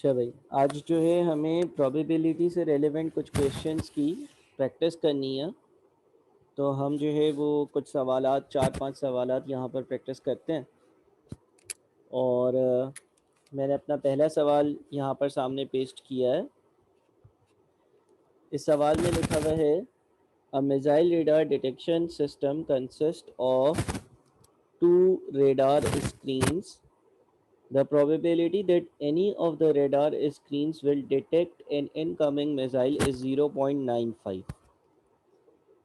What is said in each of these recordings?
अच्छा भाई, आज जो है हमें प्रोबेबिलिटी से रेलेवेंट कुछ क्वेश्चंस की प्रैक्टिस करनी है। तो हम जो है वो कुछ सवालात, 4-5 सवालात यहाँ पर प्रैक्टिस करते हैं। और मैंने अपना पहला सवाल यहाँ पर सामने पेस्ट किया है। इस सवाल में लिखा हुआ है, a missile radar detection system consist of 2 radar screens. The probability that any of the radar screens will detect an incoming missile is 0.95.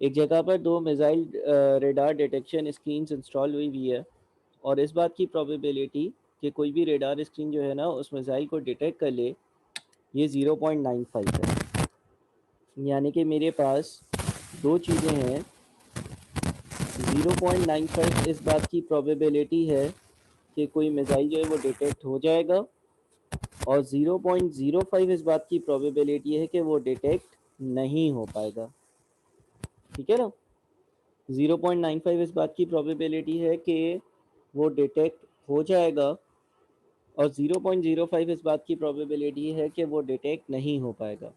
एक जगह पर 2 missile radar detection screens install हुई हुई है और इस बात की प्रोबेबिलिटी कि कोई भी रेडार स्क्रीन जो है ना उस मिसाइल को डिटेक्ट कर ले, ये 0.95 है। यानी कि मेरे पास दो चीज़ें हैं। 0.95 इस बात की प्रोबेबिलिटी है कि कोई मिसाइल जो है वो डिटेक्ट हो जाएगा, और 0.05 इस बात की प्रोबेबिलिटी है कि वो डिटेक्ट नहीं हो पाएगा। ठीक है ना। 0.95 इस बात की प्रोबेबिलिटी है कि वो डिटेक्ट हो जाएगा, और 0.05 इस बात की प्रोबेबिलिटी है कि वो डिटेक्ट नहीं हो पाएगा।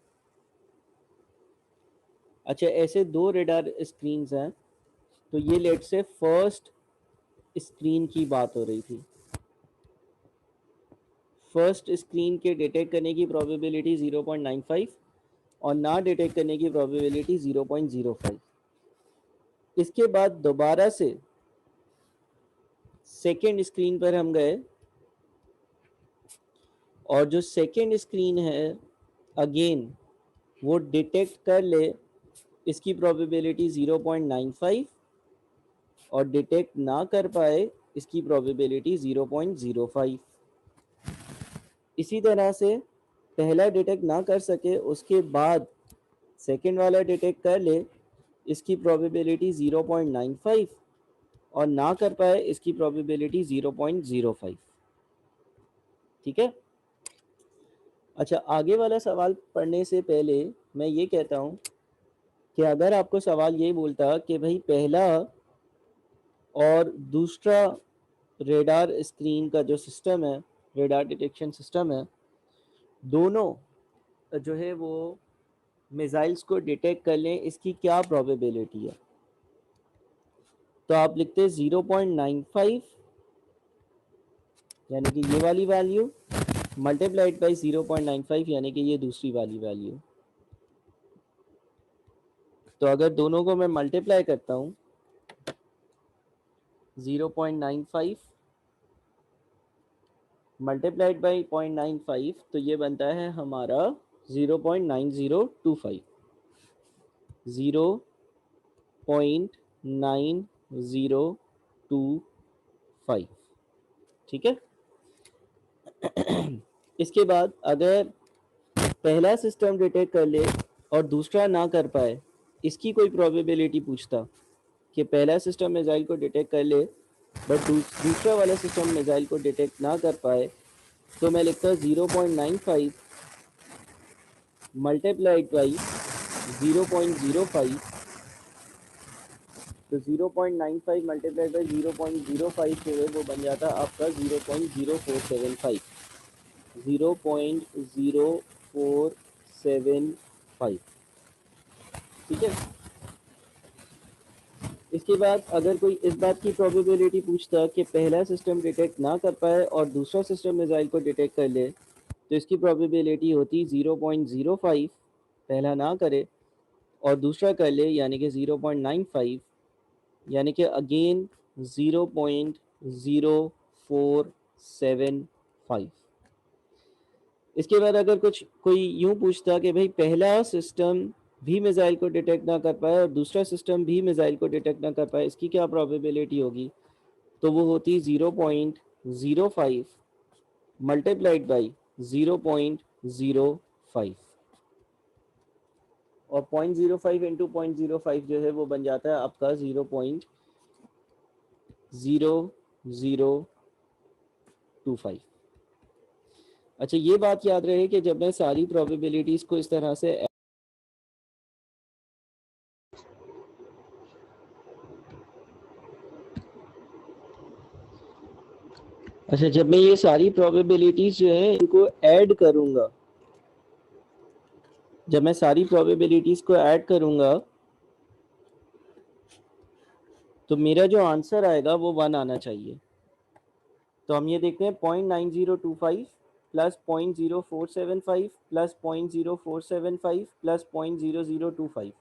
अच्छा, ऐसे दो रेडार स्क्रीन्स हैं। तो ये लेट से फर्स्ट स्क्रीन की बात हो रही थी। फर्स्ट स्क्रीन के डिटेक्ट करने की प्रोबेबिलिटी 0.95 और ना डिटेक्ट करने की प्रोबेबिलिटी 0.05। इसके बाद दोबारा से सेकेंड स्क्रीन पर हम गए, और जो सेकेंड स्क्रीन है अगेन वो डिटेक्ट कर ले, इसकी प्रोबेबिलिटी 0.95, और डिटेक्ट ना कर पाए इसकी प्रोबेबिलिटी 0.05। इसी तरह से पहला डिटेक्ट ना कर सके, उसके बाद सेकेंड वाला डिटेक्ट कर ले, इसकी प्रोबेबिलिटी 0.95, और ना कर पाए इसकी प्रोबेबिलिटी 0.05। ठीक है। अच्छा, आगे वाला सवाल पढ़ने से पहले मैं ये कहता हूँ कि अगर आपको सवाल ये बोलता कि भाई पहला और दूसरा रेडार स्क्रीन का जो सिस्टम है, रेडार डिटेक्शन सिस्टम है, दोनों जो है वो मिसाइल्स को डिटेक्ट कर लें, इसकी क्या प्रोबेबिलिटी है, तो आप लिखते हैं 0.95, यानी कि ये वाली वैल्यू मल्टीप्लाइड बाई 0.95, यानी कि ये दूसरी वाली वैल्यू। तो अगर दोनों को मैं मल्टीप्लाई करता हूँ, 0.95 मल्टीप्लाइड बाई 0.95, तो ये बनता है हमारा 0.9025। 0.9025। ठीक है। इसके बाद अगर पहला सिस्टम डिटेक्ट कर ले और दूसरा ना कर पाए, इसकी कोई प्रोबेबिलिटी पूछता कि पहला सिस्टम मिसाइल को डिटेक्ट कर ले बट दूसरा वाला सिस्टम मिसाइल को डिटेक्ट ना कर पाए, तो मैं लिखता 0.95 मल्टीप्लाइड बाई 0.05। तो 0.95 मल्टीप्लाइड बाई 0.05 जो है वो बन जाता आपका 0.0475। 0.0475। ठीक है। इसके बाद अगर कोई इस बात की प्रोबेबिलिटी पूछता कि पहला सिस्टम डिटेक्ट ना कर पाए और दूसरा सिस्टम मिसाइल को डिटेक्ट कर ले, तो इसकी प्रोबेबिलिटी होती 0.05, पहला ना करे और दूसरा कर ले, यानी कि 0.95, यानी कि अगेन 0.0475। इसके बाद अगर कोई यूं पूछता कि भाई पहला सिस्टम भी मिसाइल को डिटेक्ट ना कर पाए और दूसरा सिस्टम भी मिसाइल को डिटेक्ट ना कर पाए, इसकी क्या प्रोबेबिलिटी होगी, तो वो होती 0.05 मल्टीप्लाइड बाई 0.05, और 0.05 इंटू 0.05 जो है वो बन जाता है आपका 0.0025। अच्छा, ये बात याद रहे कि जब मैं सारी प्रोबेबिलिटीज को इस तरह से अच्छा, जब मैं ये सारी प्रोबेबिलिटीज जो है इनको ऐड करूंगा, जब मैं सारी प्रोबेबिलिटीज को ऐड करूंगा तो मेरा जो आंसर आएगा वो 1 आना चाहिए। तो हम ये देखते हैं 0.9025 प्लस 0.0475 प्लस 0.0475 प्लस 0.0025,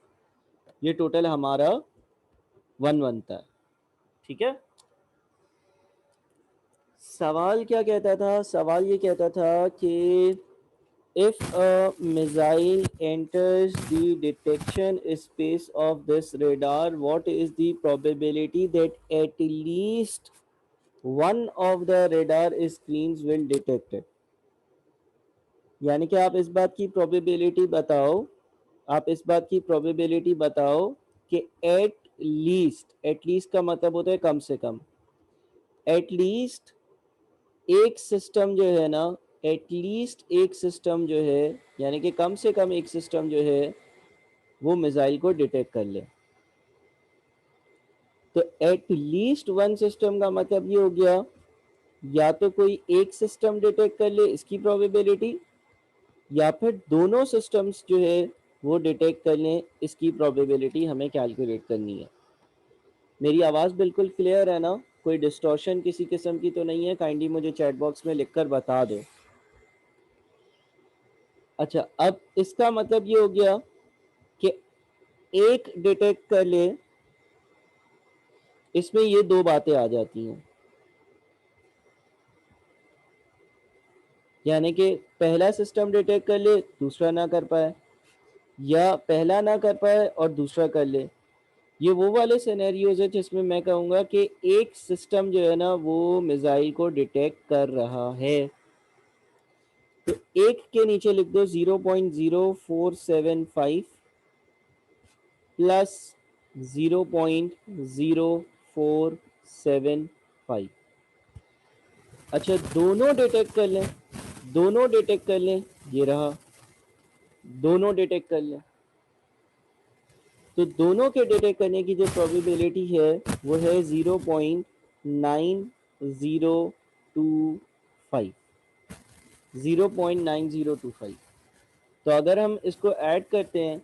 ये टोटल हमारा 1 बनता है। ठीक है, सवाल क्या कहता था? सवाल ये कहता था कि if a missile enters the detection space of this radar, what is the probability that at least one of the radar screens will detect it? यानी कि आप इस बात की प्रोबेबिलिटी बताओ, आप इस बात की प्रोबेबिलिटी बताओ कि एट लीस्ट का मतलब होता है कम से कम, एट लीस्ट एक सिस्टम जो है ना, एटलीस्ट एक सिस्टम जो है, यानी कि कम से कम एक सिस्टम जो है वो मिसाइल को डिटेक्ट कर ले। तो एटलीस्ट वन सिस्टम का मतलब ये हो गया, या तो कोई एक सिस्टम डिटेक्ट कर ले इसकी प्रोबेबिलिटी, या फिर दोनों सिस्टम्स जो है वो डिटेक्ट कर लें, इसकी प्रोबेबिलिटी हमें कैलकुलेट करनी है। मेरी आवाज़ बिल्कुल क्लियर है ना? कोई डिस्टॉर्शन किसी किस्म की तो नहीं है? काइंडली मुझे चैट बॉक्स में लिखकर बता दो। अच्छा, अब इसका मतलब ये हो गया कि एक डिटेक्ट कर ले, इसमें ये दो बातें आ जाती हैं, यानी कि पहला सिस्टम डिटेक्ट कर ले दूसरा ना कर पाए, या पहला ना कर पाए और दूसरा कर ले। ये वो वाले सिनेरियोज है जिसमें मैं कहूँगा कि एक सिस्टम जो है ना वो मिसाइल को डिटेक्ट कर रहा है। तो एक के नीचे लिख दो 0.0475 प्लस 0.0475। अच्छा, दोनों डिटेक्ट कर लें, दोनों डिटेक्ट कर लें, ये रहा, दोनों डिटेक्ट कर लें। तो दोनों के डिटेक्ट करने की जो प्रोबेबिलिटी है वो है 0.9025, 0.9025। तो अगर हम इसको ऐड करते हैं,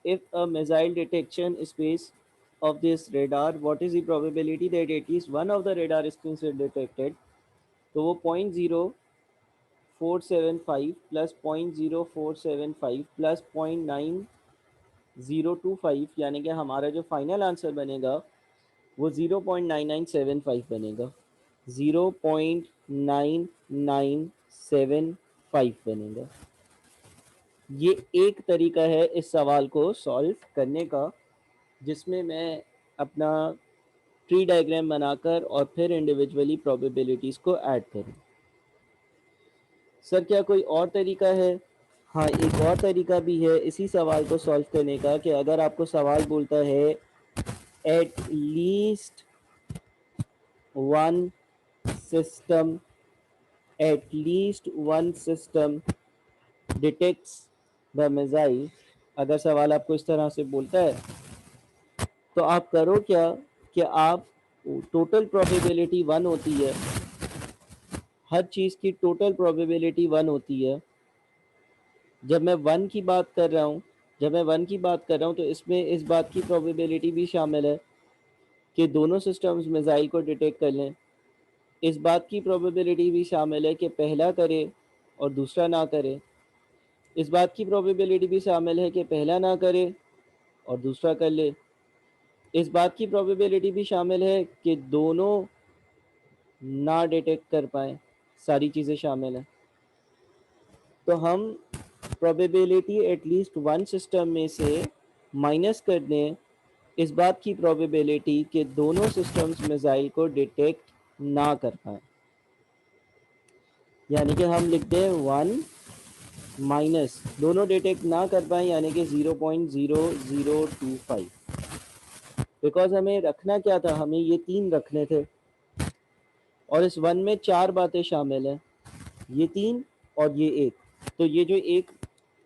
if a missile detection space of this radar, what is the probability that at least one of the radar screens will detected? तो वो 0.0475 प्लस 0.0475 प्लस 0.9025, यानी कि हमारा जो फाइनल आंसर बनेगा वो 0.9975 बनेगा, 0.9975 बनेगा। ये एक तरीका है इस सवाल को सॉल्व करने का, जिसमें मैं अपना ट्री डायग्राम बनाकर और फिर इंडिविजुअली प्रोबेबिलिटीज़ को ऐड करूं। सर क्या कोई और तरीका है? हाँ, एक और तरीका भी है इसी सवाल को सॉल्व करने का, कि अगर आपको सवाल बोलता है at least one system, at least one system detects the missile, अगर सवाल आपको इस तरह से बोलता है तो आप करो क्या कि आप टोटल प्रोबेबिलिटी 1 होती है, हर चीज़ की टोटल प्रोबेबिलिटी 1 होती है। जब मैं 1 की बात कर रहा हूँ, जब मैं 1 की बात कर रहा हूँ तो इसमें इस बात की प्रोबेबिलिटी भी शामिल है कि दोनों सिस्टम्स मिसाइल को डिटेक्ट कर लें। इस बात की प्रोबेबिलिटी भी शामिल है कि पहला करे और दूसरा ना करे। इस बात की प्रोबेबिलिटी भी शामिल है कि पहला ना करे और दूसरा कर ले। इस बात की प्रोबेबिलिटी भी शामिल है कि दोनों ना डिटेक्ट कर पाएँ। सारी चीज़ें शामिल हैं। तो हम प्रोबेबिलिटी एटलीस्ट वन सिस्टम में से माइनस कर दें इस बात की प्रोबेबिलिटी कि दोनों सिस्टम्स मिसाइल को डिटेक्ट ना कर पाएँ, यानी कि हम लिख दें 1 माइनस दोनों डिटेक्ट ना कर पाएँ, यानी कि 0.0025। बिकॉज हमें रखना क्या था, हमें ये 3 रखने थे और इस 1 में 4 बातें शामिल हैं, ये 3 और ये 1। तो ये जो एक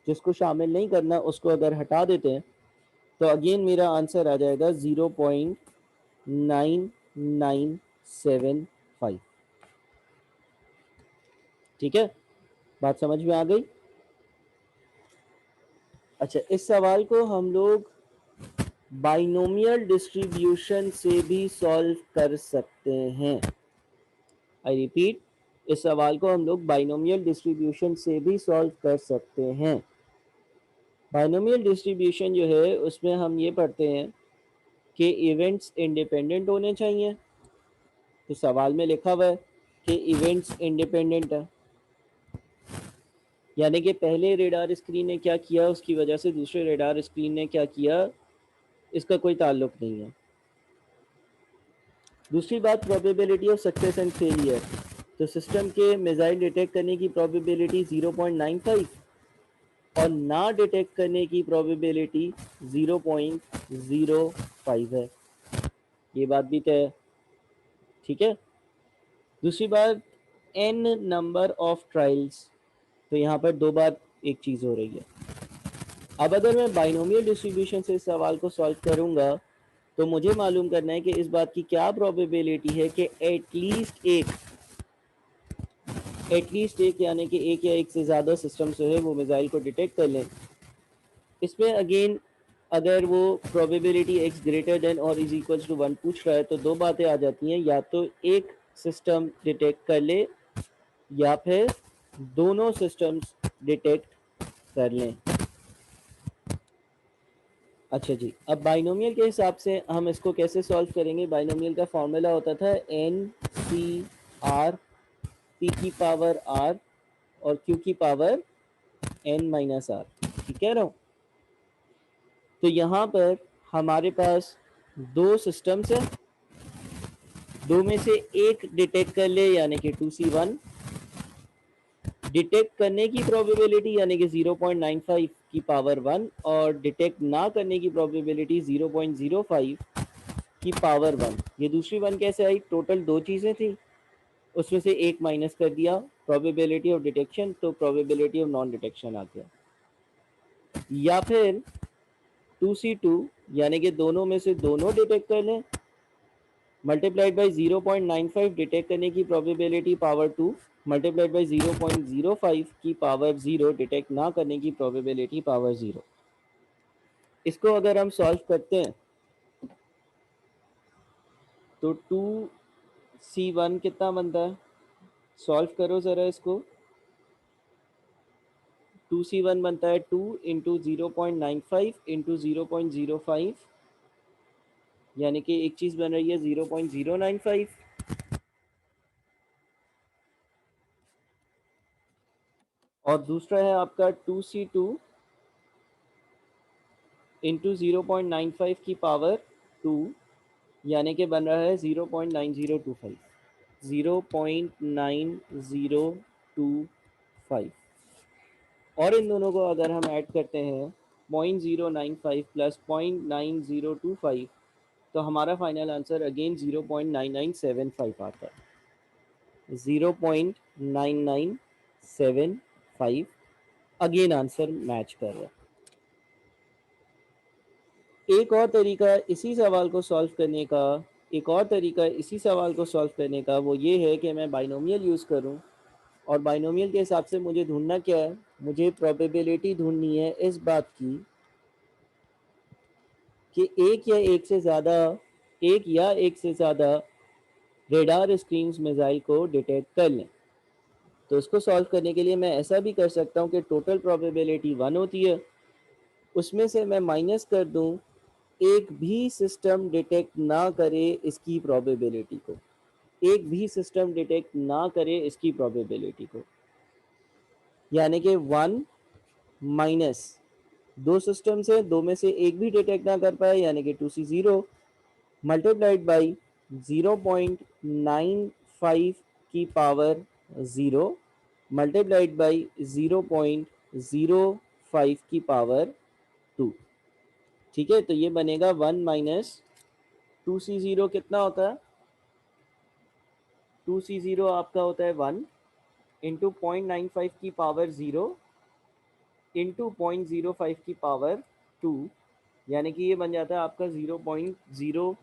जिसको शामिल नहीं करना उसको अगर हटा देते हैं तो अगेन मेरा आंसर आ जाएगा 0.9975। ठीक है, बात समझ में आ गई? अच्छा, इस सवाल को हम लोग बाइनोमियल डिस्ट्रीब्यूशन से भी सॉल्व कर सकते हैं। आई रिपीट, इस सवाल को हम लोग बाइनोमियल डिस्ट्रीब्यूशन से भी सॉल्व कर सकते हैं। बाइनोमियल डिस्ट्रीब्यूशन जो है उसमें हम ये पढ़ते हैं कि इवेंट्स इंडिपेंडेंट होने चाहिए। तो सवाल में लिखा हुआ है कि इवेंट्स इंडिपेंडेंट है, यानी कि पहले रेडार स्क्रीन ने क्या किया उसकी वजह से दूसरे रेडार स्क्रीन ने क्या किया इसका कोई ताल्लुक नहीं है। दूसरी बात, probability of success and failure. तो सिस्टम के मिसाइल डिटेक्ट करने की प्रोबेबिलिटी 0.95 और ना डिटेक्ट करने की प्रोबेबिलिटी 0.05 है, ये बात भी तय है। ठीक है, दूसरी बात, n नंबर ऑफ ट्रायल्स। तो यहाँ पर दो बार एक चीज़ हो रही है। अब अगर मैं बाइनोमियल डिस्ट्रीब्यूशन से इस सवाल को सॉल्व करूँगा तो मुझे मालूम करना है कि इस बात की क्या प्रोबेबिलिटी है कि एटलीस्ट एक यानी कि एक या एक से ज़्यादा सिस्टम जो है वो मिसाइल को डिटेक्ट कर लें। इसमें अगेन अगर वो प्रोबेबिलिटी x ग्रेटर देन और इज इक्वल्स टू 1 पूछ रहा है तो दो बातें आ जाती हैं, या तो एक सिस्टम डिटेक्ट कर ले या फिर दोनों सिस्टम्स डिटेक्ट कर लें। अच्छा जी, अब बाइनोमियल के हिसाब से हम इसको कैसे सॉल्व करेंगे? बाइनोमियल का फॉर्मूला होता था एन सी आर पी की पावर आर और क्यू की पावर एन माइनस आर। ठीक कह रहा हूँ? तो यहाँ पर हमारे पास दो सिस्टम्स हैं, दो में से एक डिटेक्ट कर ले यानी कि 2C1, डिटेक्ट करने की प्रोबेबिलिटी यानी कि 0.95 की पावर 1 और डिटेक्ट ना करने की प्रोबेबिलिटी 0.05 की पावर 1। ये दूसरी 1 कैसे आई? टोटल दो चीज़ें थी, उसमें से एक माइनस कर दिया, प्रोबेबिलिटी ऑफ डिटेक्शन, तो प्रोबेबिलिटी ऑफ नॉन डिटेक्शन आ गया। या फिर 2C2 यानी कि दोनों में से दोनों डिटेक्ट कर लें, मल्टीप्लाइड बाई 0.95 डिटेक्ट करने की प्रोबेबिलिटी पावर 2 मल्टीप्लाइड बाई 0.05 की पावर 0 डिटेक्ट ना करने की प्रोबेबिलिटी पावर 0। इसको अगर हम सॉल्व करते हैं तो 2C1 कितना बनता है? सॉल्व करो ज़रा इसको। 2C1 बनता है 2 इंटू 0.95 इंटू 0.05, यानी कि एक चीज़ बन रही है 0.095 और दूसरा है आपका 2C2 इंटू 0.95 की पावर 2, यानी कि बन रहा है 0.9025, 0.9025। और इन दोनों को अगर हम ऐड करते हैं 0.095 प्लस 0.9025 तो हमारा फाइनल आंसर अगेन 0.9975 आता है। 0.9975 अगेन आंसर मैच कर रहा है। एक और तरीका इसी सवाल को सॉल्व करने का वो ये है कि मैं बाइनोमियल यूज़ करूं, और बाइनोमियल के हिसाब से मुझे ढूंढना क्या है? मुझे प्रोबेबिलिटी ढूंढनी है इस बात की कि एक या एक से ज़्यादा रेडार स्क्रीन्स मिसाइल को डिटेक्ट कर लें। तो उसको सॉल्व करने के लिए मैं ऐसा भी कर सकता हूँ कि टोटल प्रोबेबिलिटी 1 होती है, उसमें से मैं माइनस कर दूँ एक भी सिस्टम डिटेक्ट ना करे इसकी प्रोबेबिलिटी को, एक भी सिस्टम डिटेक्ट ना करे इसकी प्रोबेबिलिटी को, यानी कि 1 माइनस दो सिस्टम से दो में से एक भी डिटेक्ट ना कर पाए यानी कि 2C0 मल्टीप्लाइड बाई 0.95 की पावर 0 मल्टीप्लाइड बाई 0.05 की पावर 2। ठीक है, तो ये बनेगा 1 माइनस 2C0 कितना होता है? 2C0 आपका होता है 1 इंटू 0.95 की पावर 0 इंटू 0.05 की पावर 2, यानी कि ये बन जाता है आपका 0.0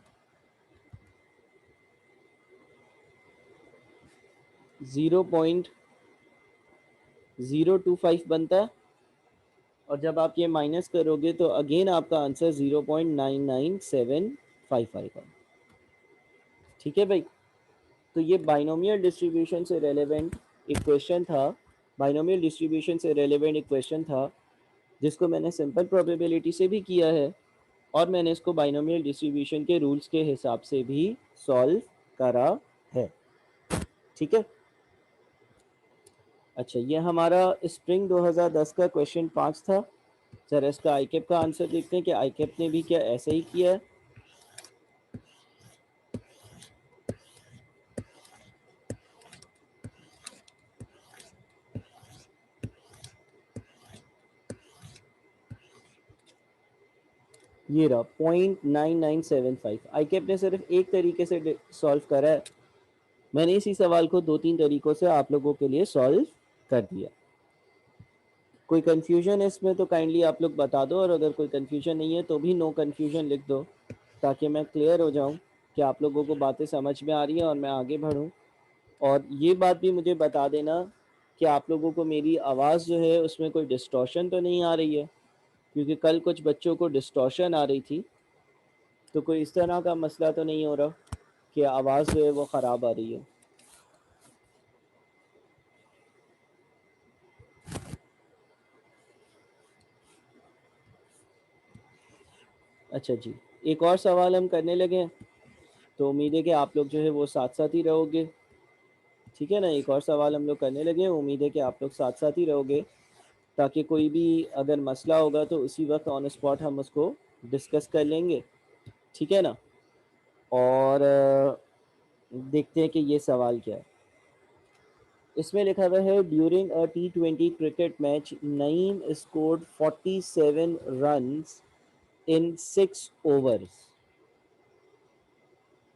025 बनता है, और जब आप ये माइनस करोगे तो अगेन आपका आंसर 0.9975 आएगा। ठीक है भाई, तो ये बाइनोमियल डिस्ट्रीब्यूशन से रेलेवेंट एक क्वेश्चन था, बाइनोमियल डिस्ट्रीब्यूशन से रेलेवेंट एक क्वेश्चन था, जिसको मैंने सिंपल प्रोबेबिलिटी से भी किया है, और मैंने इसको बाइनोमियल डिस्ट्रीब्यूशन के रूल्स के हिसाब से भी सॉल्व करा है। ठीक है, अच्छा ये हमारा स्प्रिंग 2010 का क्वेश्चन 5 था। सर इसका आईकेप का आंसर देखते हैं कि आईकेप ने भी क्या ऐसे ही किया है। ये रहा 0.9975। आईकेप ने सिर्फ एक तरीके से सॉल्व करा है, मैंने इसी सवाल को 2-3 तरीकों से आप लोगों के लिए सॉल्व कर दिया। कोई कंफ्यूजन है इसमें तो काइंडली आप लोग बता दो, और अगर कोई कंफ्यूजन नहीं है तो भी नो कंफ्यूजन लिख दो, ताकि मैं क्लियर हो जाऊं कि आप लोगों को बातें समझ में आ रही हैं और मैं आगे बढ़ूं। और ये बात भी मुझे बता देना कि आप लोगों को मेरी आवाज़ जो है उसमें कोई डिस्टॉर्शन तो नहीं आ रही है, क्योंकि कल कुछ बच्चों को डिस्टॉर्शन आ रही थी, तो कोई इस तरह का मसला तो नहीं हो रहा कि आवाज़ जो है वो ख़राब आ रही है। अच्छा जी, एक और सवाल हम करने लगे हैं, तो उम्मीद है कि आप लोग जो है वो साथ साथ ही रहोगे। ठीक है ना, एक और सवाल हम लोग करने लगे हैं, उम्मीद है कि आप लोग साथ साथ ही रहोगे, ताकि कोई भी अगर मसला होगा तो उसी वक्त ऑन स्पॉट हम उसको डिस्कस कर लेंगे। ठीक है ना, और देखते हैं कि ये सवाल क्या है। इसमें लिखा हुआ है during a T20 cricket match Naeem scored 47 runs in 6 overs.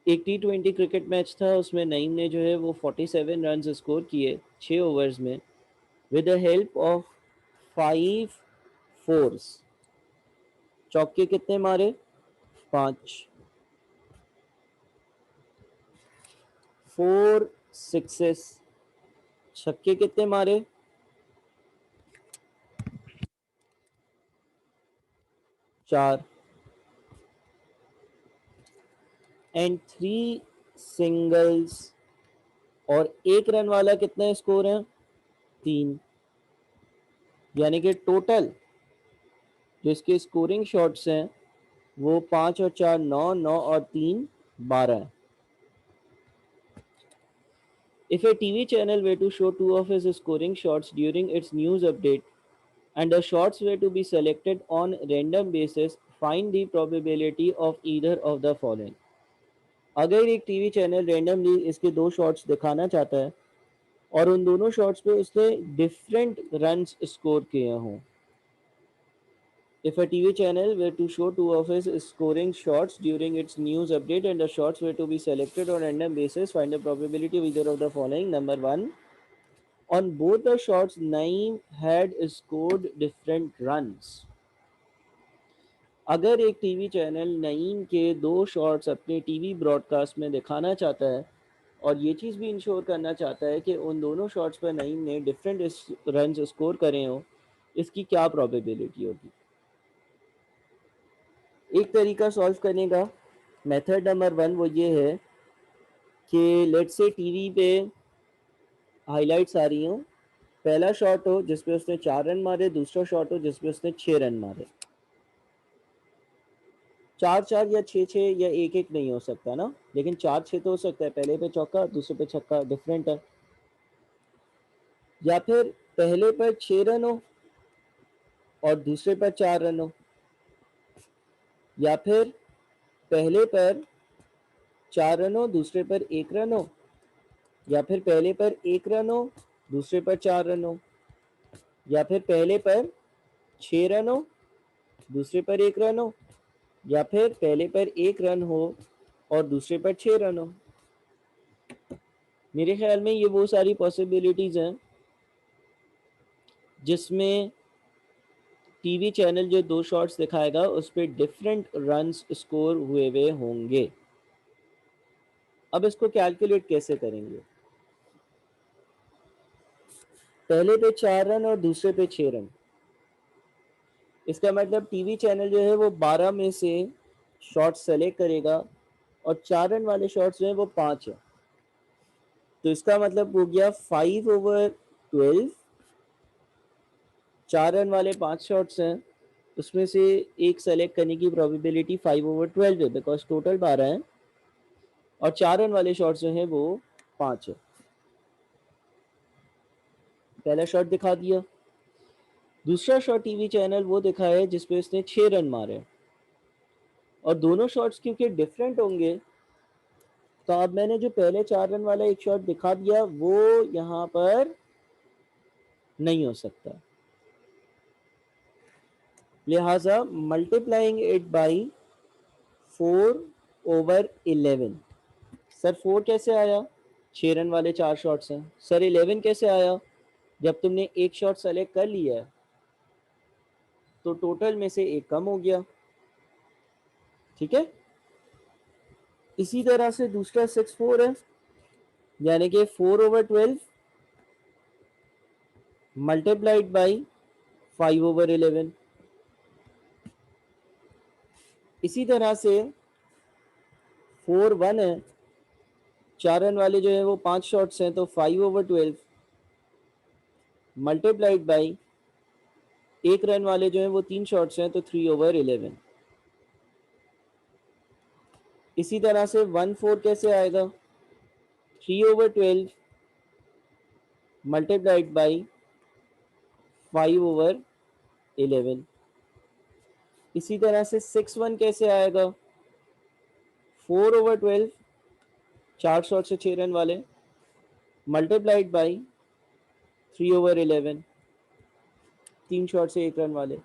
एक T20 क्रिकेट मैच था, उसमें नईम ने जो है वो 47 रन्स स्कोर किए 6 ओवर्स में, with the help of 5 force. चौके कितने मारे? 5। 4 सिक्सेस। छक्के कितने मारे? 4। And 3 singles. और एक रन वाला कितने स्कोर है? 3। यानी कि टोटल जो इसके स्कोरिंग शॉट्स हैं वो 5 और 4 9, 9 और 3 12। If a TV channel were to show two of his scoring shots during its news update and the shots were to be selected on random basis, find the probability of either of the following. अगर एक TV channel randomly इसके दो shots दिखाना चाहता है और उन दोनों शॉट्स पे उसने डिफरेंट रन्स स्कोर किए हों। If a TV channel were to show two of his scoring shots during its news update and the shots were to be selected on random basis, find the probability of either of the following. Number one, on both the shots, Naeem had scored different runs. अगर एक TV channel Naeem के दो shots अपने TV broadcast में दिखाना चाहता है और ये चीज़ भी इंश्योर करना चाहता है कि उन दोनों शॉट्स पर नईम ने डिफरेंट रन स्कोर करे हों, इसकी क्या प्रोबेबिलिटी होगी? एक तरीका सॉल्व करने का, मेथड नंबर 1 वो ये है कि लेट्स से टीवी पे हाइलाइट्स आ रही हों, पहला शॉट हो जिसपे उसने 4 रन मारे, दूसरा शॉट हो जिसपे उसने 6 रन मारे। 4-4 या 6-6 या 1-1 नहीं हो सकता ना, लेकिन 4-6 तो हो सकता है, पहले पे चौका दूसरे पे छक्का, डिफरेंट है। या फिर पहले पर 6 रन हो और दूसरे पर 4 रन हो, या फिर पहले पर 4 रन हो दूसरे पर 1 रन हो, या फिर पहले पर 1 रन हो दूसरे पर 4 रन हो, या फिर पहले पर 6 रन हो दूसरे पर 1 रन हो, या फिर पहले पर 1 रन हो और दूसरे पर 6 रन हो। मेरे ख्याल में ये वो सारी पॉसिबिलिटीज़ हैं जिसमें टीवी चैनल जो दो शॉट्स दिखाएगा उस पर डिफरेंट रन्स स्कोर हुए होंगे। अब इसको कैलकुलेट कैसे करेंगे? पहले पे 4 रन और दूसरे पे 6 रन। इसका मतलब टीवी चैनल जो है वो 12 में से शॉट्स सेलेक्ट करेगा और 4 रन वाले शॉट्स जो है वो 5 है। तो इसका मतलब हो गया 5/12, 4 रन वाले 5 शॉट्स हैं, उसमें से एक सेलेक्ट करने की प्रोबेबिलिटी 5/12 है बिकॉज टोटल 12 है और 4 रन वाले शॉट्स जो हैं वो 5 है। पहला शॉट दिखा दिया। दूसरा शॉट टीवी चैनल वो दिखा है जिसपे उसने 6 रन मारे और दोनों शॉट्स क्योंकि डिफरेंट होंगे तो अब मैंने जो पहले 4 रन वाला एक शॉट दिखा दिया वो यहाँ पर नहीं हो सकता, लिहाजा मल्टीप्लाइंग इट बाई 4/11। सर 4 कैसे आया? 6 रन वाले 4 शॉट्स हैं। सर 11 कैसे आया? जब तुमने एक शॉट सेलेक्ट कर लिया है तो टोटल में से एक कम हो गया। ठीक है, इसी तरह से दूसरा 6/4 है, यानी कि 4/12 मल्टीप्लाइड बाई 5/11। इसी तरह से 4/1 है, 4 रन वाले जो है वो 5 शॉट्स हैं, तो 5/12 मल्टीप्लाइड बाई 1 रन वाले जो है वो 3 शॉट्स हैं, तो 3/11। इसी तरह से 1/4 कैसे आएगा? 3/12 मल्टीप्लाइड बाई 5/11। इसी तरह से 6/1 कैसे आएगा? 4/12, 4 शॉट से 6 रन वाले, मल्टीप्लाइड बाई 3/11, 3 शॉट से 1 रन वाले।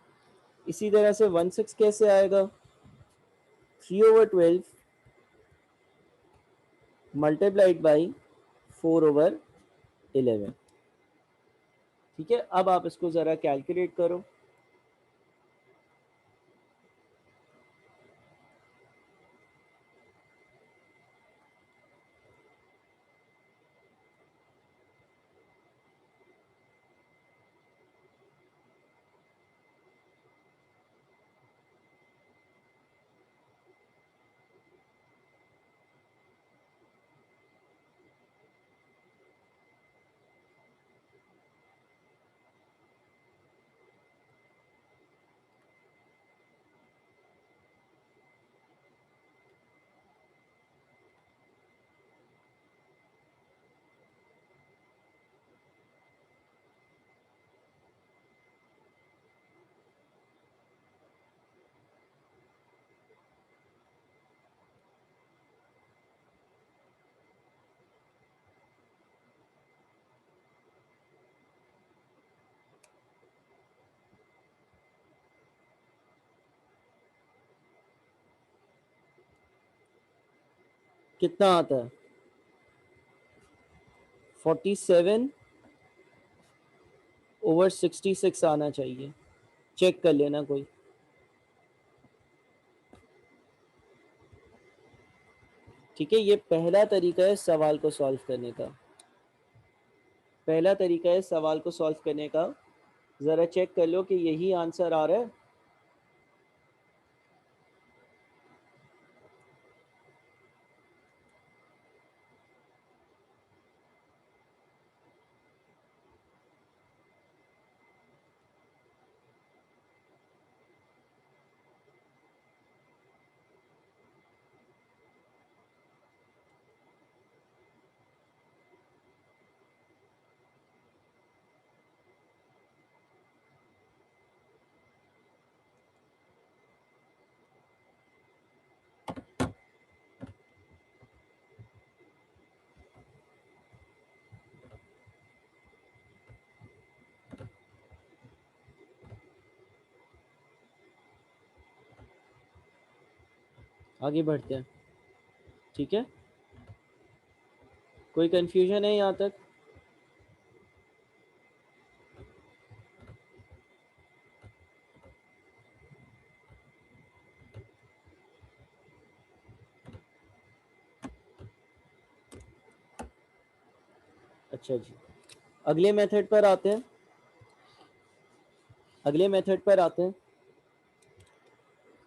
इसी तरह से 1/6 कैसे आएगा? 3/12 मल्टीप्लाइड बाई 4/11। ठीक है, अब आप इसको ज़रा कैलकुलेट करो। कितना आता है? 47/66 आना चाहिए। चेक कर लेना कोई। ठीक है, ये पहला तरीका है सवाल को सॉल्व करने का। पहला तरीका है सवाल को सॉल्व करने का। ज़रा चेक कर लो कि यही आंसर आ रहा है। आगे बढ़ते हैं। ठीक है, कोई कंफ्यूजन है यहाँ तक? अच्छा जी, अगले मेथड पर आते हैं।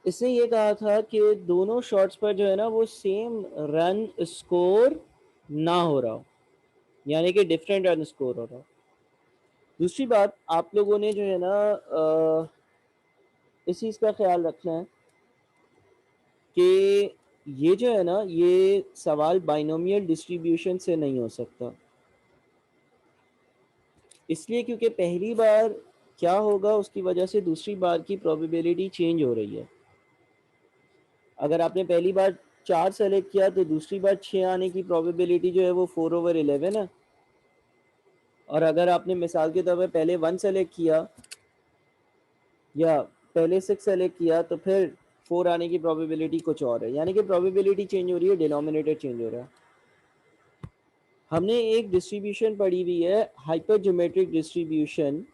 इसने ये कहा था कि दोनों शॉट्स पर जो है ना वो सेम रन स्कोर ना हो रहा हो, यानी कि डिफरेंट रन स्कोर हो रहा हो। दूसरी बात, आप लोगों ने जो है ना इस चीज़ का ख्याल रखना है कि ये जो है ना ये सवाल बाइनोमियल डिस्ट्रीब्यूशन से नहीं हो सकता, इसलिए क्योंकि पहली बार क्या होगा उसकी वजह से दूसरी बार की प्रोबेबिलिटी चेंज हो रही है। अगर आपने पहली बार 4 सेलेक्ट किया तो दूसरी बार 6 आने की प्रोबेबिलिटी जो है वो 4/11 है। और अगर आपने मिसाल के तौर पर पहले 1 सेलेक्ट किया या पहले 6 सेलेक्ट किया तो फिर 4 आने की प्रोबेबिलिटी कुछ और है, यानी कि प्रोबेबिलिटी चेंज हो रही है, डिनोमिनेटर चेंज हो रहा है। हमने एक डिस्ट्रीब्यूशन पढ़ी हुई है, हाइपर ज्योमेट्रिक डिस्ट्रीब्यूशन,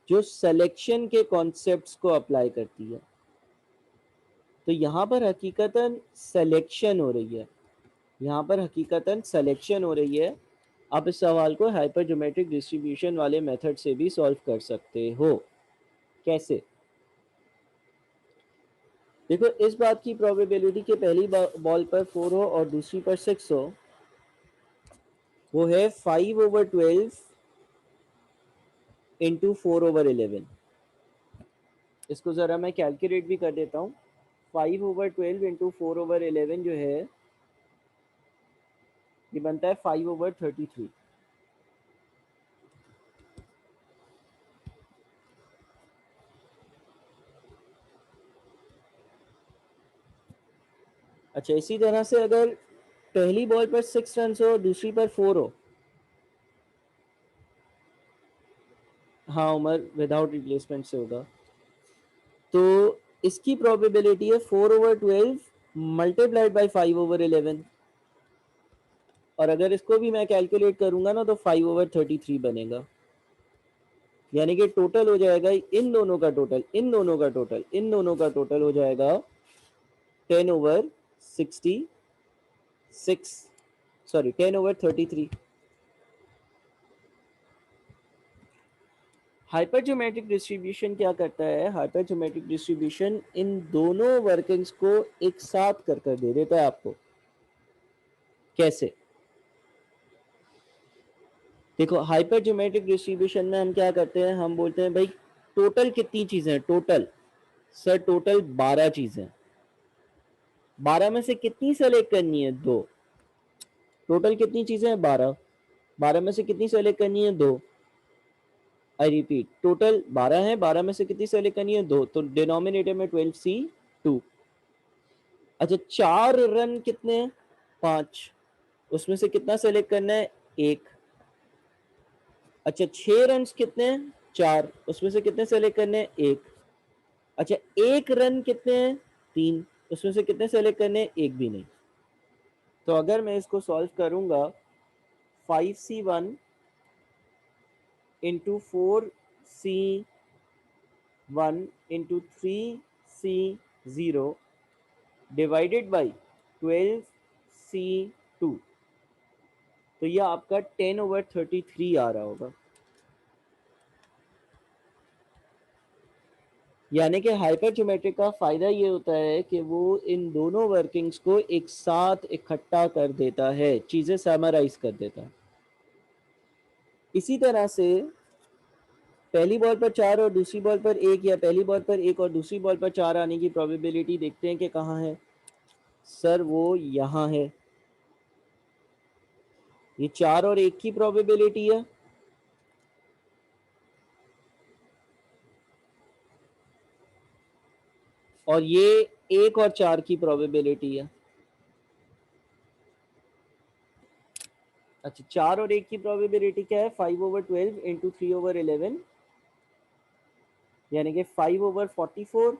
जो सिलेक्शन के कॉन्सेप्ट्स को अप्लाई करती है। तो यहाँ पर हकीकतन सिलेक्शन हो रही है, आप इस सवाल को हाइपर ज्योमेट्रिक डिस्ट्रीब्यूशन वाले मेथड से भी सॉल्व कर सकते हो। कैसे? देखो, इस बात की प्रोबेबिलिटी कि पहली बॉल पर 4 हो और दूसरी पर 6 हो, वो है 5/12 इंटू 4/11। इसको ज़रा मैं कैलकुलेट भी कर देता हूँ। 5/12 इंटू 4/11 जो है ये बनता है 5/33। अच्छा, इसी तरह से अगर पहली बॉल पर 6 रन हो दूसरी पर 4 हो, हाँ उमर विदाउट रिप्लेसमेंट से होगा, तो इसकी प्रोबेबिलिटी है 4/12 मल्टीप्लाइड बाई 5/11। और अगर इसको भी मैं कैलकुलेट करूंगा ना तो 5/33 बनेगा, यानी कि टोटल हो जाएगा इन दोनों का टोटल हो जाएगा 10/33। हाइपरज्योमेट्रिक डिस्ट्रीब्यूशन क्या करता है? हाइपरज्योमेट्रिक डिस्ट्रीब्यूशन इन दोनों वर्किंग्स को एक साथ कर दे देता है आपको। कैसे? देखो, हाइपरज्योमेट्रिक डिस्ट्रीब्यूशन में हम क्या करते हैं, हम बोलते हैं भाई टोटल कितनी चीजें हैं, टोटल 12 चीजें, 12 में से कितनी सेलेक्ट करनी है? 2। टोटल कितनी चीजें हैं? 12। 12 में से कितनी सेलेक्ट करनी है? 2। आई रिपीट, टोटल 12 है, 12 में से कितनी सेलेक्ट करनी है? 2। तो डिनोमिनेटर में 12C2। अच्छा, 4 रन कितने हैं? 5। उसमें से कितना सेलेक्ट करना है? 1। अच्छा, 6 रन कितने हैं? 4। उसमें से कितने सेलेक्ट करने हैं? 1। अच्छा, 1 रन कितने हैं? 3। उसमें से कितने सेलेक्ट करने हैं? 1 भी नहीं। तो अगर मैं इसको सॉल्व करूंगा, 5C1 into 4C1 into 3C0 divided by 12C2, तो यह आपका 10/33 आ रहा होगा। यानी कि हाइपरज्योमेट्रिक का फायदा ये होता है कि वो इन दोनों वर्किंग्स को एक साथ इकट्ठा कर देता है, चीजें समराइज कर देता है। इसी तरह से पहली बॉल पर 4 और दूसरी बॉल पर 1, या पहली बॉल पर 1 और दूसरी बॉल पर 4 आने की प्रोबेबिलिटी देखते हैं कि कहाँ है। सर वो यहाँ है, ये 4 और 1 की प्रोबेबिलिटी है, और ये 1 और 4 की प्रोबेबिलिटी है। अच्छा, 4 और 1 की प्रोबेबिलिटी क्या है? 5/12 इंटू 3/11, यानी कि 5/44।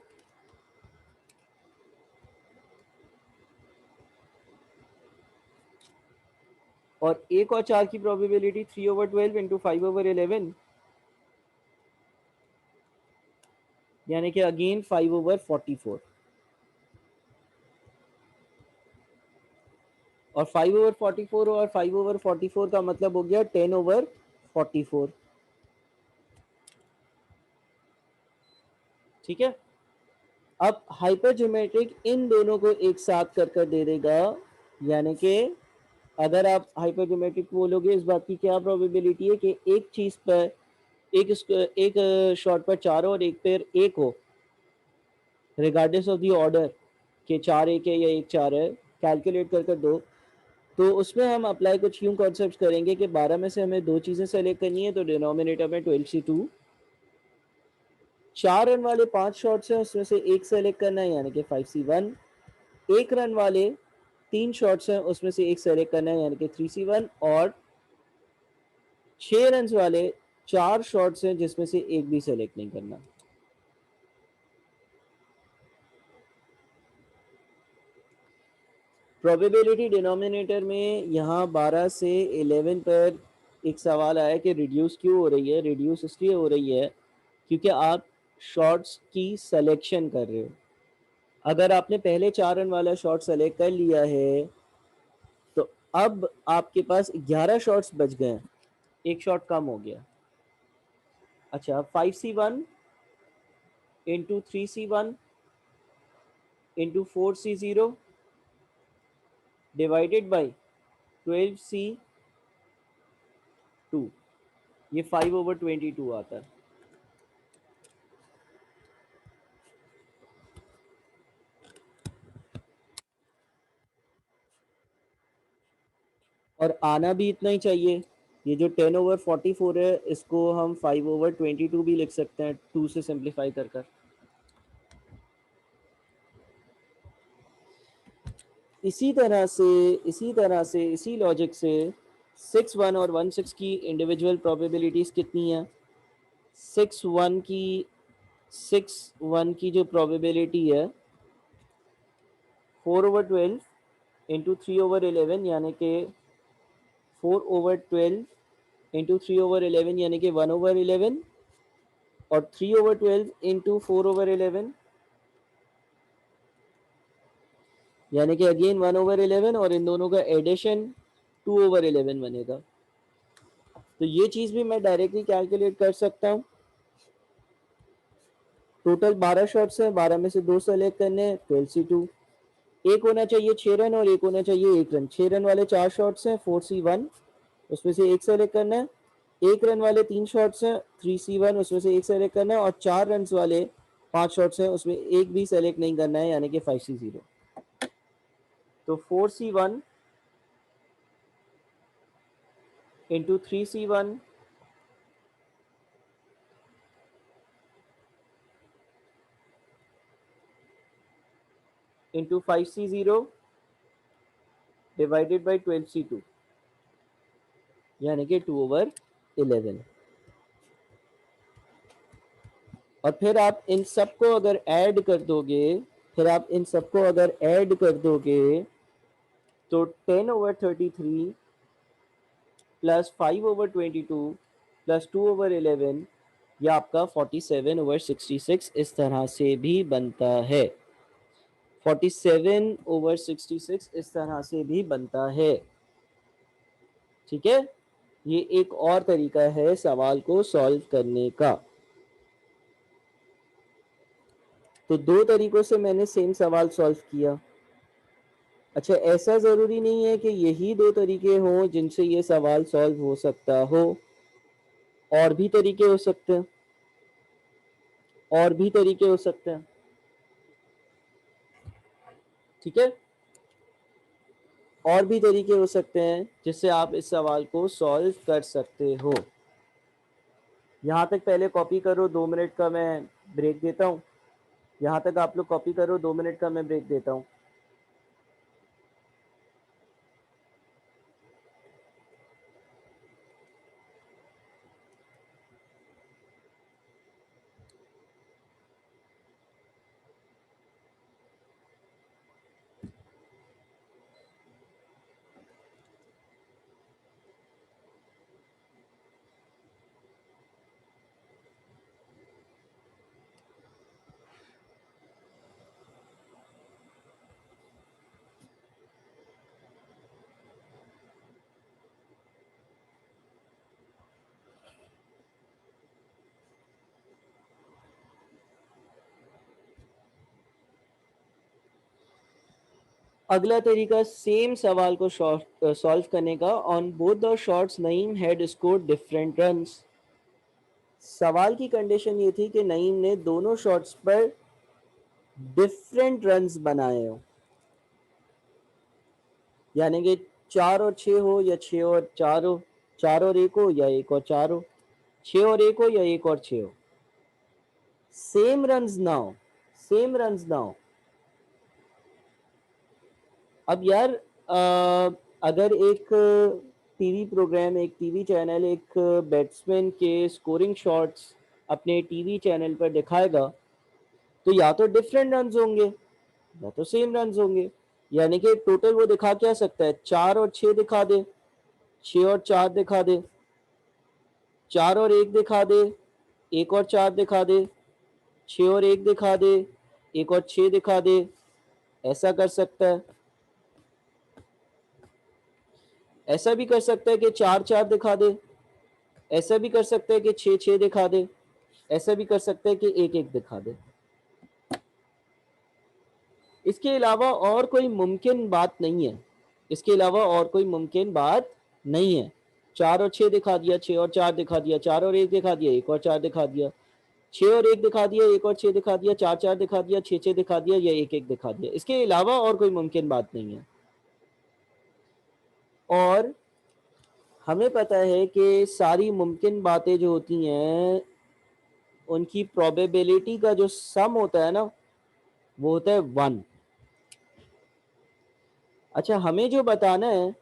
और 1 और 4 की प्रोबेबिलिटी 3/12 इंटू 5/11, यानी कि अगेन 5/44। और 5/44 और 5/44 का मतलब हो गया 10/33। 44। ठीक है, अब हाइपरज्योमेट्रिक इन दोनों को एक साथ कर दे देगा, यानी कि अगर आप हाइपरज्योमेट्रिक बोलोगे, इस बात की क्या प्रोबेबिलिटी है कि एक चीज पर एक शॉट पर चार हो और एक पर एक हो, रिगार्डलेस ऑफ द ऑर्डर के चार एक है या एक चार है, कैलकुलेट कर दो। तो उसमें हम अप्लाई कुछ यूं कॉन्सेप्ट करेंगे कि 12 में से हमें दो चीज़ें सेलेक्ट करनी है, तो डिनोमिनेटर में 12C2, 4 रन वाले 5 शॉट्स हैं, उसमें से एक सेलेक्ट करना है यानी कि 5C1, 1 रन वाले 3 शॉट्स हैं, उसमें से एक सेलेक्ट करना है यानी कि 3C1, और 6 रन वाले 4 शॉट्स हैं जिसमें से एक भी सेलेक्ट नहीं करना। प्रोबेबिलिटी डिनोमिनेटर में यहाँ 12 से 11 पर एक सवाल आया कि रिड्यूस क्यों हो रही है। रिड्यूस इसलिए हो रही है क्योंकि आप शॉट्स की सिलेक्शन कर रहे हो। अगर आपने पहले 4 रन वाला शॉट सेलेक्ट कर लिया है तो अब आपके पास 11 शॉट्स बच गए हैं, एक शॉट कम हो गया। अच्छा, 5C1 into 3C1 into 4C0 divided by 12C2, ये 5/22 आता है। और आना भी इतना ही चाहिए। ये जो 10/44 है इसको हम 5/22 भी लिख सकते हैं, 2 से सिंप्लीफाई कर। इसी लॉजिक से 6 1 और 1 6 की इंडिविजुअल प्रोबेबिलिटीज कितनी है। 6 1 की 6 1 की जो प्रोबेबिलिटी है 4/12 इंटू 3/11 यानी कि 4/12 इंटू 3/11 यानी कि 1/11, और 3/12 इंटू 4/11 यानी कि अगेन 1/11, और इन दोनों का एडिशन 2/11 बनेगा। तो ये चीज़ भी मैं डायरेक्टली कैलकुलेट कर सकता हूँ। टोटल 12 शॉट्स हैं, 12 में से दो सेलेक्ट करने हैं, 12C2, एक होना चाहिए 6 रन और एक होना चाहिए 1 रन। 6 रन वाले 4 शॉट्स हैं, 4C1, उसमें से एक सेलेक्ट करना है। 1 रन वाले 3 शॉट्स हैं, 3C1, उसमें से एक सेलेक्ट करना है, और 4 रन वाले 5 शॉट्स हैं, उसमें एक भी सेलेक्ट नहीं करना है यानी कि 5C0। तो 4C1 into 3C1 into 5C0 divided by 12C2 यानी कि 2/11। और फिर आप इन सबको अगर ऐड कर दोगे, तो 10/33 प्लस 5/22 प्लस 2/11, यह आपका 47/66 इस तरह से भी बनता है। 47/66 इस तरह से भी बनता है। ठीक है, ये एक और तरीका है सवाल को सॉल्व करने का। तो दो तरीकों से मैंने सेम सवाल सॉल्व किया। अच्छा, ऐसा ज़रूरी नहीं है कि यही दो तरीके हों जिनसे ये सवाल सॉल्व हो सकता हो, और भी तरीके हो सकते हैं, ठीक है, और भी तरीके हो सकते हैं जिससे आप इस सवाल को सॉल्व कर सकते हो। यहाँ तक पहले कॉपी करो, 2 मिनट का मैं ब्रेक देता हूँ। यहाँ तक आप लोग कॉपी करो, 2 मिनट का मैं ब्रेक देता हूँ। अगला तरीका सेम सवाल को सॉल्व करने का। On both the shots Naeem had scored different runs. सवाल की कंडीशन ये थी कि नईम ने दोनों शॉट्स पर डिफरेंट रन्स बनाए हो, यानी कि 4 और 6 हो या 6 और 4 हो, 4 और 1 हो या 1 और 4 हो, 6 और 1 हो या 1 और 6 हो, सेम रन्स ना हो, सेम रन्स ना हो। अब यार अगर एक टीवी प्रोग्राम, एक टीवी चैनल एक बैट्समैन के स्कोरिंग शॉट्स अपने टीवी चैनल पर दिखाएगा तो या तो डिफरेंट रन्स होंगे या तो सेम रन्स होंगे। यानी कि टोटल वो दिखा क्या सकता है, 4 और 6 दिखा दे, 6 और 4 दिखा दे, 4 और 1 दिखा दे, 1 और 4 दिखा दे, 6 और 1 दिखा दे, 1 और 6 दिखा दे। ऐसा कर सकता है। ऐसा भी कर सकता है कि 4 4 दिखा दे, ऐसा भी कर सकता है कि 6 6 दिखा दे, ऐसा भी कर सकता है कि 1 1 दिखा दे। इसके अलावा और कोई मुमकिन बात नहीं है, इसके अलावा और कोई मुमकिन बात नहीं है। 4 और 6 दिखा दिया, 6 और 4 दिखा दिया, 4 और 1 दिखा दिया, 1 और 4 दिखा दिया, 6 और 1 दिखा दिया, 1 और 6 दिखा दिया, 4 4 दिखा दिया, 6 6 दिखा दिया या 1 1 दिखा दिया। इसके अलावा और कोई मुमकिन बात नहीं है। और हमें पता है कि सारी मुमकिन बातें जो होती हैं उनकी प्रोबेबिलिटी का जो सम होता है ना वो होता है 1। अच्छा, हमें जो बताना है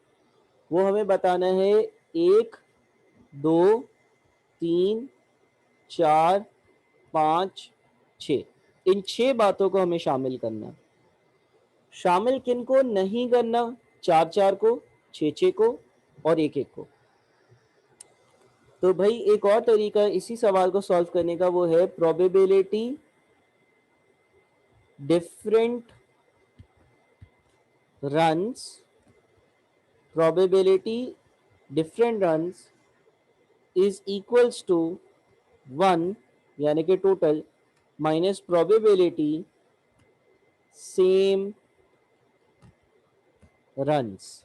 वो हमें बताना है 1 2 3 4 5 6, इन 6 बातों को हमें शामिल करना। शामिल किन को नहीं करना, 4 4 को, 6 6 को और 1 1 को। तो भाई एक और तरीका इसी सवाल को सॉल्व करने का वो है probability different runs, probability different runs is equals to 1, यानी कि total minus probability same runs.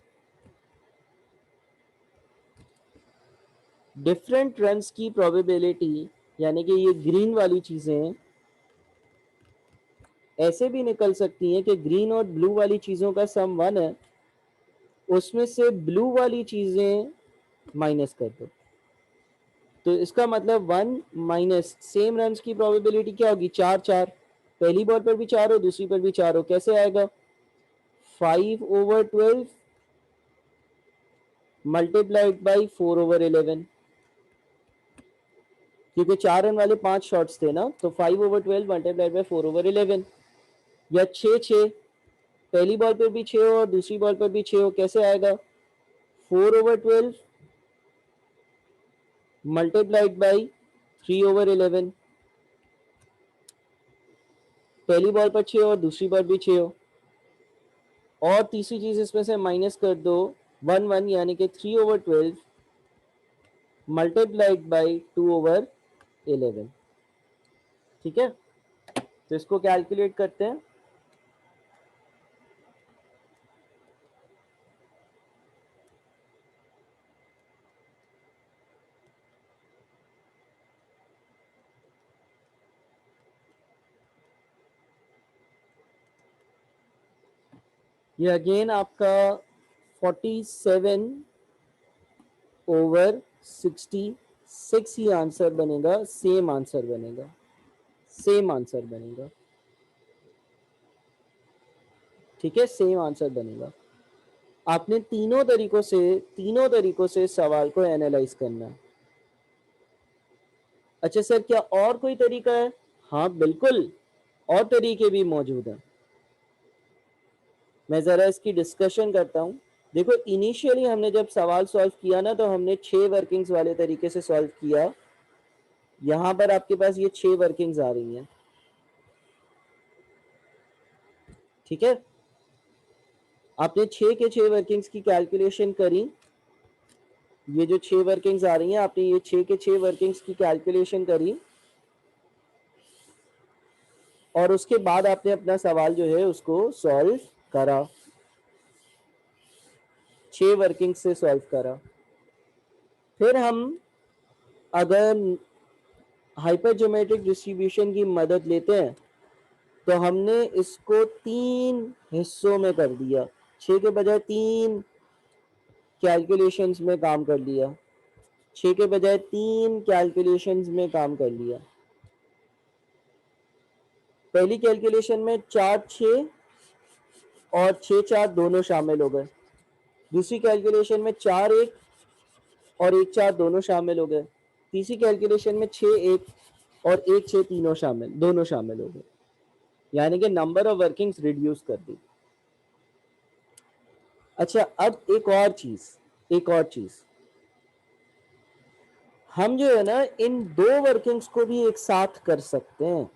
Different runs की प्रोबेबिलिटी यानी कि ये ग्रीन वाली चीजें ऐसे भी निकल सकती हैं कि ग्रीन और ब्लू वाली चीजों का सम 1 है, उसमें से ब्लू वाली चीजें माइनस कर दो, तो इसका मतलब 1 माइनस सेम रन्स की प्रोबेबिलिटी क्या होगी, 4 4। पहली बॉल पर भी 4 हो, दूसरी पर भी 4 हो, कैसे आएगा, 5/12 मल्टीप्लाइड बाई 4/11, क्योंकि 4 रन वाले 5 शॉट्स थे ना, तो 5/12 मल्टीप्लाइड बाई 4/11। या 6 6, पहली बॉल पर भी 6 हो और दूसरी बॉल पर भी 6 हो, कैसे आएगा, 4/12 मल्टीप्लाइड बाई 3/11। पहली बॉल पर 6 और दूसरी बॉल भी 6 हो, और तीसरी चीज इसमें से माइनस कर दो 1 1, यानी कि 3/12 मल्टीप्लाइड बाई 2/11। ठीक है, तो इसको कैलकुलेट करते हैं। ये अगेन आपका 47/66 ही आंसर बनेगा, सेम आंसर बनेगा, सेम आंसर बनेगा। ठीक है, सेम आंसर बनेगा। आपने तीनों तरीकों से सवाल को एनालाइज करना है। अच्छा सर, क्या और कोई तरीका है? हाँ बिल्कुल, और तरीके भी मौजूद हैं। मैं जरा इसकी डिस्कशन करता हूँ। देखो, इनिशियली हमने जब सवाल सॉल्व किया ना तो हमने 6 वर्किंग्स वाले तरीके से सॉल्व किया। यहाँ पर आपके पास ये 6 वर्किंग्स आ रही हैं। ठीक है, आपने 6 के 6 वर्किंग्स की कैलकुलेशन करी। ये जो 6 वर्किंग्स आ रही हैं, आपने ये 6 के 6 वर्किंग्स की कैलकुलेशन करी और उसके बाद आपने अपना सवाल जो है उसको सॉल्व करा। 6 वर्किंग से सॉल्व करा। फिर हम अगर हाइपरज्योमेट्रिक डिस्ट्रीब्यूशन की मदद लेते हैं तो हमने इसको 3 हिस्सों में कर दिया, 6 के बजाय 3 कैलकुलेशंस में काम कर लिया, 6 के बजाय 3 कैलकुलेशंस में काम कर लिया। पहली कैलकुलेशन में 4 6 और 6 4 दोनों शामिल हो गए। दूसरी कैलकुलेशन में 4 1 और 1 4 दोनों शामिल हो गए। तीसरी कैलकुलेशन में 6 1 और 1 6 दोनों शामिल हो गए, यानी कि नंबर ऑफ वर्किंग्स रिड्यूस कर दी। अच्छा, अब एक और चीज हम जो है ना इन दो वर्किंग्स को भी एक साथ कर सकते हैं।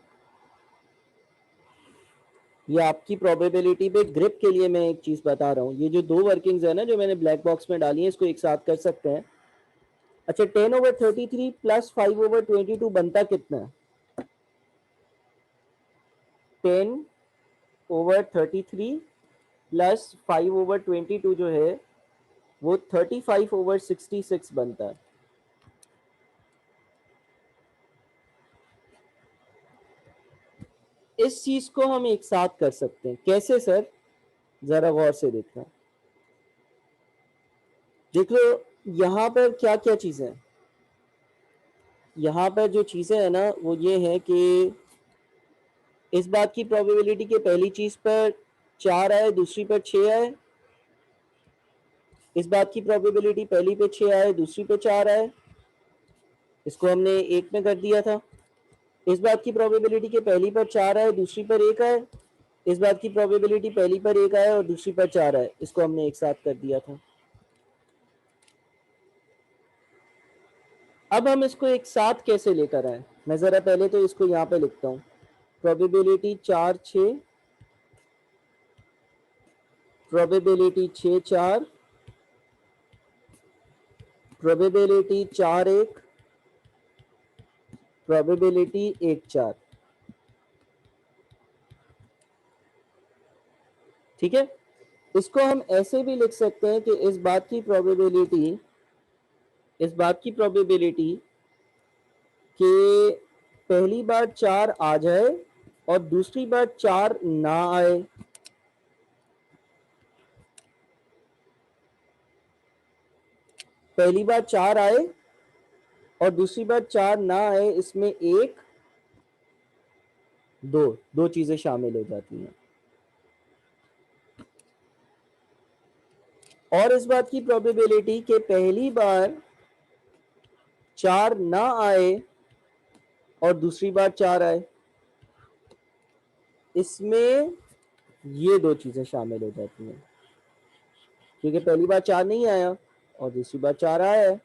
ये आपकी प्रोबेबिलिटी पे ग्रिप के लिए मैं एक चीज बता रहा हूँ। ये जो दो वर्किंग्स है ना जो मैंने ब्लैक बॉक्स में डाली है, इसको एक साथ कर सकते हैं। अच्छा, 10/33 प्लस 5/22 बनता कितना है? 10/33 प्लस 5/22 जो है वो 35/66 बनता है। इस चीज को हम एक साथ कर सकते हैं। कैसे सर? जरा गौर से देखना। देख लो यहाँ पर क्या क्या चीजें हैं। यहाँ पर जो चीजें है ना वो ये है कि इस बात की प्रोबेबिलिटी कि पहली चीज पर 4 आए, दूसरी पर 6 आए। इस बात की प्रोबेबिलिटी पहली पे 6 आए, दूसरी पे 4 आए। इसको हमने 1 में कर दिया था। इस बात की प्रोबेबिलिटी कि पहली पर 4 आए, दूसरी पर 1 आए। इस बात की प्रोबेबिलिटी पहली पर 1 आए और दूसरी पर 4 आए। इसको हमने एक साथ कर दिया था। अब हम इसको एक साथ कैसे लेकर आए? मैं जरा पहले तो इसको यहाँ पे लिखता हूँ। Probability 4 6, probability 6 4, probability 4 1, probability 1 4। ठीक है, इसको हम ऐसे भी लिख सकते हैं कि इस बात की प्रोबेबिलिटी कि पहली बार 4 आ जाए और दूसरी बार 4 ना आए। पहली बार 4 आए और दूसरी बार 4 ना आए, इसमें एक दो चीजें शामिल हो जाती हैं। और इस बात की प्रोबेबिलिटी कि पहली बार 4 ना आए और दूसरी बार 4 आए, इसमें ये दो चीजें शामिल हो जाती हैं, क्योंकि पहली बार 4 नहीं आया और दूसरी बार 4 आया है।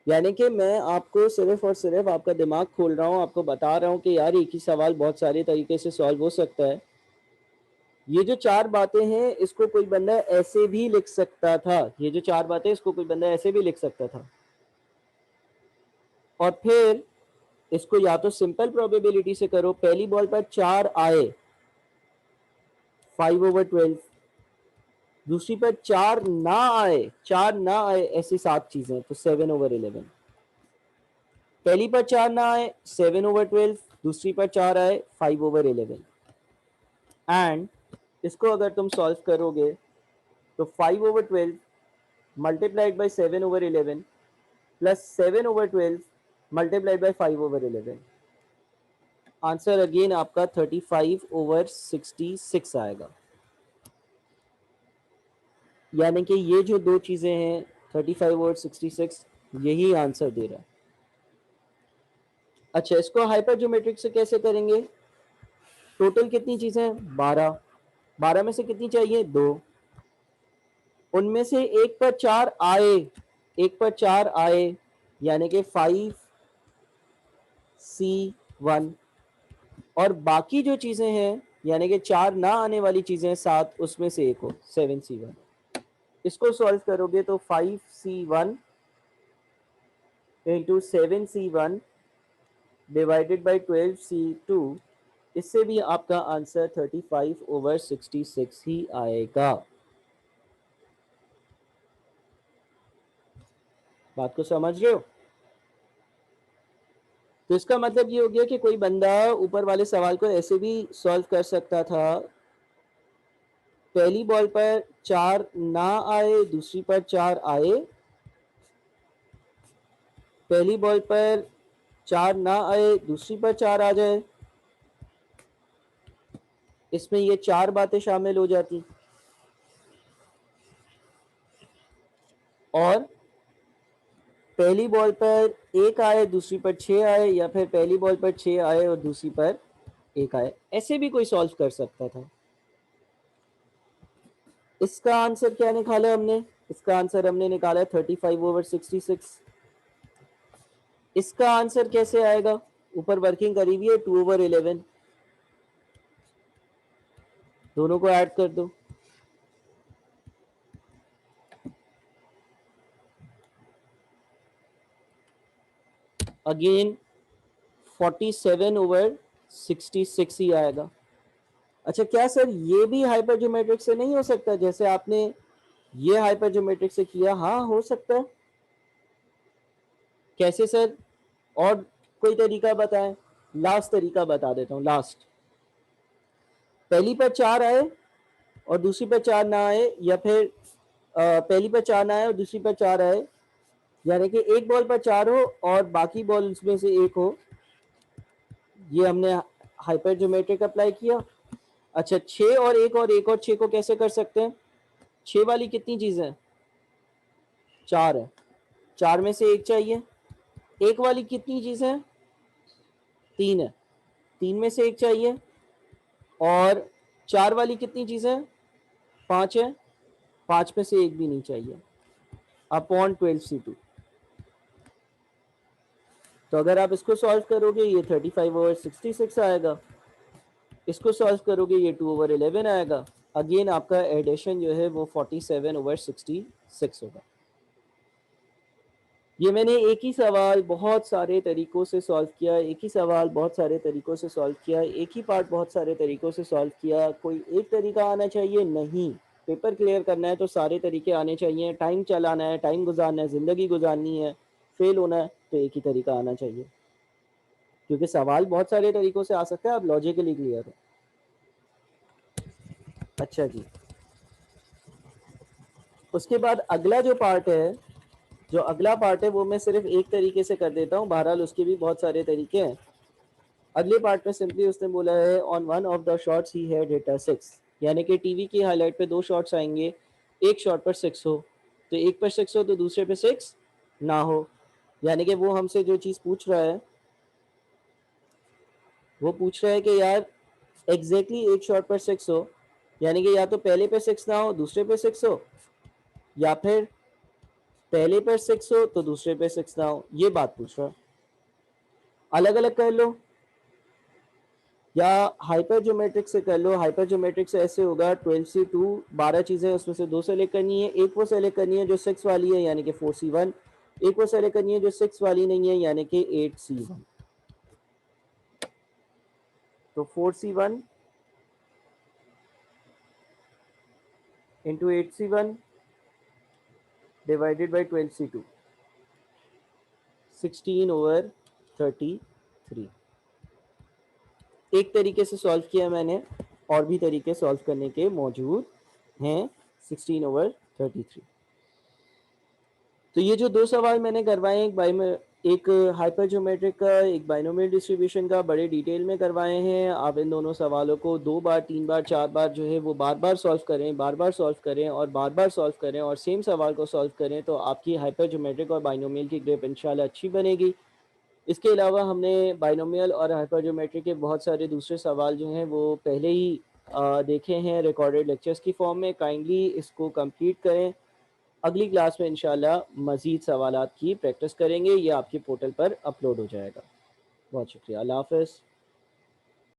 यानी कि मैं आपको सिर्फ और सिर्फ आपका दिमाग खोल रहा हूँ, आपको बता रहा हूँ कि यार एक ही सवाल बहुत सारे तरीके से सॉल्व हो सकता है। ये जो 4 बातें हैं इसको कोई बंदा ऐसे भी लिख सकता था। ये जो 4 बातें इसको कोई बंदा ऐसे भी लिख सकता था और फिर इसको या तो सिंपल प्रोबेबिलिटी से करो। पहली बॉल पर 4 आए, 5/12। दूसरी पर 4 ना आए, 4 ना आए, ऐसी 7 चीजें, तो 7/11। पहली पर 4 ना आए, 7/12। दूसरी पर 4 आए, 5/11। एंड इसको अगर तुम सॉल्व करोगे तो 5/12 multiplied by 7/11 plus 7/12 multiplied by 5/11। Answer again आपका 35/66 आएगा। यानी कि ये जो दो चीजें हैं 35/66 यही आंसर दे रहा है। अच्छा, इसको हाइपरज्योमेट्रिक से कैसे करेंगे? टोटल कितनी चीजें हैं? 12। 12 में से कितनी चाहिए? 2। उनमें से एक पर 4 आए, एक पर 4 आए, यानी कि 5C1। और बाकी जो चीजें हैं यानी कि 4 ना आने वाली चीजें 7, उसमें से एक हो 7C1। इसको सॉल्व करोगे तो 5C1 into 7C1 divided by 12C2, इससे भी आपका आंसर 35/66 ही आएगा। बात को समझ रहे हो? तो इसका मतलब ये हो गया कि कोई बंदा ऊपर वाले सवाल को ऐसे भी सॉल्व कर सकता था, पहली बॉल पर 4 ना आए, दूसरी पर 4 आए, पहली बॉल पर 4 ना आए, दूसरी पर 4 आ जाए, इसमें ये 4 बातें शामिल हो जाती। और पहली बॉल पर 1 आए, दूसरी पर 6 आए, या फिर पहली बॉल पर 6 आए और दूसरी पर 1 आए, ऐसे भी कोई सॉल्व कर सकता था। इसका आंसर क्या निकाला हमने? इसका आंसर हमने निकाला 35/66। इसका आंसर कैसे आएगा? ऊपर वर्किंग करी हुई है 2/11, दोनों को ऐड कर दो। अगेन 47/66 ही आएगा। अच्छा, क्या सर ये भी हाइपरज्योमेट्रिक से नहीं हो सकता, जैसे आपने ये हाइपरज्योमेट्रिक से किया? हाँ, हो सकता है। कैसे सर? और कोई तरीका बताएं। लास्ट तरीका बता देता हूँ, लास्ट। पहली पर 4 आए और दूसरी पर 4 ना आए, या फिर पहली पर 4 ना आए और दूसरी पर 4 आए, यानी कि एक बॉल पर 4 हो और बाकी बॉल में से एक हो, ये हमने हाइपरज्योमेट्रिक अप्लाई किया। अच्छा, 6 और 1 और 1 और 6 को कैसे कर सकते हैं? 6 वाली कितनी चीजें हैं? 4 है, 4 में से एक चाहिए। 1 वाली कितनी चीजें हैं? 3 है, 3 में से एक चाहिए। और 4 वाली कितनी चीजें हैं? 5 है, 5 में से एक भी नहीं चाहिए। Upon 12C2। तो अगर आप इसको सॉल्व करोगे ये 35/66 आएगा, इसको सॉल्व करोगे ये 2/11 आएगा। अगेन आपका एडिशन जो है वो 47/66 होगा। ये मैंने एक ही सवाल बहुत सारे तरीकों से सॉल्व किया, एक ही सवाल बहुत सारे तरीकों से सॉल्व किया, एक ही पार्ट बहुत सारे तरीकों से सॉल्व किया। कोई एक तरीका आना चाहिए? नहीं। पेपर क्लियर करना है तो सारे तरीके आने चाहिए। टाइम चलाना है, टाइम गुजारना है, ज़िंदगी गुजारनी है, फेल होना है तो एक ही तरीका आना चाहिए, क्योंकि सवाल बहुत सारे तरीकों से आ सकता है। आप लॉजिकली क्लियर हो। अच्छा जी, उसके बाद अगला जो पार्ट है, जो अगला पार्ट है वो मैं सिर्फ एक तरीके से कर देता हूँ, बहरहाल उसके भी बहुत सारे तरीके हैं। अगले पार्ट में सिंपली उसने बोला है on one of the shots he had hit अ 6, यानी कि टीवी की हाईलाइट पे 2 शॉट्स आएंगे, एक शॉट पर 6 हो, तो एक पर 6 हो तो दूसरे पे 6 ना हो। यानी कि वो हमसे जो चीज़ पूछ रहा है, वो पूछ रहा है कि यार एग्जैक्टली एक शॉट पर 6 हो, यानी कि या तो पहले पे 6 ना हो दूसरे पे 6 हो, या फिर पहले पर 6 हो तो दूसरे पे 6 ना हो। ये बात पूछ रहा है। अलग अलग कर लो या हाइपर ज्योमेट्रिक से कर लो। हाइपर ज्योमेट्रिक से ऐसे होगा 12C2, 12 चीज़ें उसमें से 2 सेलेक्ट करनी है, एक वो सेलेक्ट करनी है जो 6 वाली है यानी कि 4C1, एक वो सेलेक्ट करनी है जो 6 वाली नहीं है यानी कि 8C1। तो 4C1 into 8C1 divided by 12C2, 16/33। एक तरीके से सॉल्व किया मैंने, और भी तरीके सॉल्व करने के मौजूद हैं। 16/33। तो ये जो 2 सवाल मैंने करवाए, एक हाइपर ज्योमेट्रिक का, एक बाइनोमियल डिस्ट्रीब्यूशन का, बड़े डिटेल में करवाए हैं। आप इन दोनों सवालों को 2 बार, 3 बार, 4 बार जो है वो बार बार सॉल्व करें, बार बार सॉल्व करें और बार बार सॉल्व करें और सेम सवाल को सॉल्व करें, तो आपकी हाइपर ज्योमेट्रिक और बाइनोमियल की ग्रेप इंशाल्लाह अच्छी बनेगी। इसके अलावा हमने बाइनोमियल और हाइपर ज्योमेट्री के बहुत सारे दूसरे सवाल जो हैं वो पहले ही देखे हैं रिकॉर्डेड लेक्चर्स की फॉर्म में। काइंडली इसको कंप्लीट करें। अगली क्लास में इंशाल्लाह मज़ीद सवालात की प्रैक्टिस करेंगे। ये आपके पोर्टल पर अपलोड हो जाएगा। बहुत शुक्रिया। अल्लाह हाफ़िज़।